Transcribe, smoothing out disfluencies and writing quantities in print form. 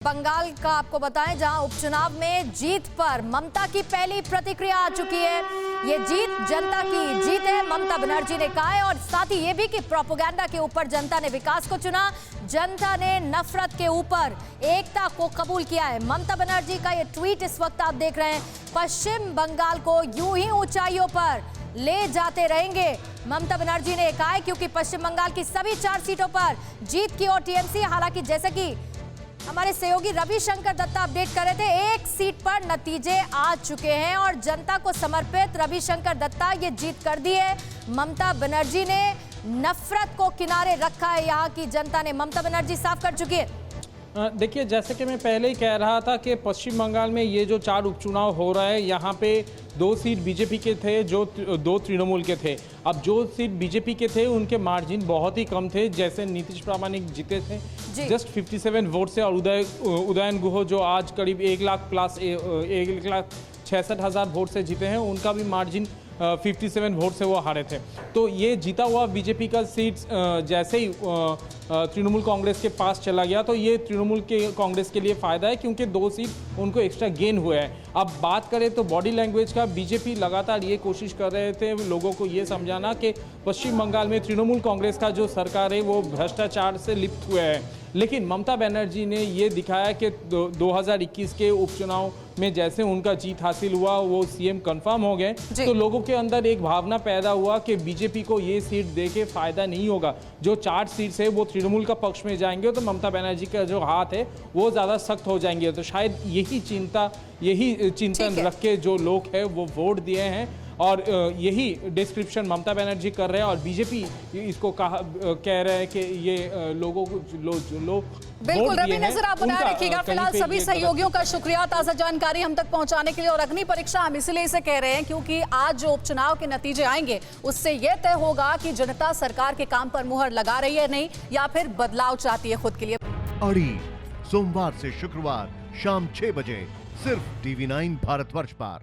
बंगाल का आपको बताएं, जहां उपचुनाव में जीत पर ममता की पहली प्रतिक्रिया आ चुकी है। ये जीत जनता की जीत है, ममता बनर्जी ने कहा है। और साथ ही ये भी कि प्रोपेगेंडा के ऊपर जनता ने विकास को चुना, जनता ने नफरत के ऊपर एकता को कबूल किया है। ममता बनर्जी का ये ट्वीट इस वक्त आप देख रहे हैं। पश्चिम बंगाल को यूं ही ऊंचाइयों पर ले जाते रहेंगे, ममता बनर्जी ने कहा है, क्योंकि पश्चिम बंगाल की सभी 4 सीटों पर जीत की और टीएमसी, हालांकि जैसे कि हमारे सहयोगी रविशंकर दत्ता अपडेट कर रहे थे, एक सीट पर नतीजे आ चुके हैं और जनता को समर्पित रविशंकर दत्ता ये जीत कर दी है। ममता बनर्जी ने नफरत को किनारे रखा है, यहाँ की जनता ने ममता बनर्जी साफ कर चुकी है। देखिए, जैसे कि मैं पहले ही कह रहा था कि पश्चिम बंगाल में ये जो 4 उपचुनाव हो रहा है, यहाँ पे 2 सीट बीजेपी के थे, जो 2 तृणमूल के थे। अब जो सीट बीजेपी के थे उनके मार्जिन बहुत ही कम थे। जैसे नीतीश प्रामाणिक जीते थे जस्ट 57 वोट से, और उदयन गुह जो आज करीब 1 लाख प्लस 1,66,000 वोट से जीते हैं, उनका भी मार्जिन 57 वोट से वो हारे थे। तो ये जीता हुआ बीजेपी का सीट जैसे ही तृणमूल कांग्रेस के पास चला गया, तो ये तृणमूल के कांग्रेस के लिए फ़ायदा है, क्योंकि 2 सीट उनको एक्स्ट्रा गेन हुए हैं। अब बात करें तो बॉडी लैंग्वेज का, बीजेपी लगातार ये कोशिश कर रहे थे लोगों को ये समझाना कि पश्चिम बंगाल में तृणमूल कांग्रेस का जो सरकार है वो भ्रष्टाचार से लिप्त हुए है। लेकिन ममता बनर्जी ने ये दिखाया कि 2021 के उपचुनाव में जैसे उनका जीत हासिल हुआ, वो सीएम कंफर्म हो गए, तो लोगों के अंदर एक भावना पैदा हुआ कि बीजेपी को ये सीट देके फायदा नहीं होगा। जो 4 सीट्स है वो तृणमूल का पक्ष में जाएंगे, तो ममता बनर्जी का जो हाथ है वो ज़्यादा सख्त हो जाएंगे। तो शायद यही चिंतन रख के जो लोग हैं वो वोट दिए हैं, और यही डिस्क्रिप्शन ममता बनर्जी कर रहे हैं, और बीजेपी इसको कह रहे हैं कि ये लोगों को बिल्कुल। रवि, नजर आप बनाए रखिएगा। फिलहाल सभी सहयोगियों का शुक्रिया ताज़ा जानकारी हम तक पहुंचाने के लिए। और अग्नि परीक्षा हम इसलिए इसे कह रहे हैं क्योंकि आज जो उपचुनाव के नतीजे आएंगे उससे यह तय होगा कि जनता सरकार के काम पर मुहर लगा रही है नहीं, या फिर बदलाव चाहती है खुद के लिए। अड़ी सोमवार से शुक्रवार शाम 6 बजे सिर्फ TV9 भारतवर्ष पर।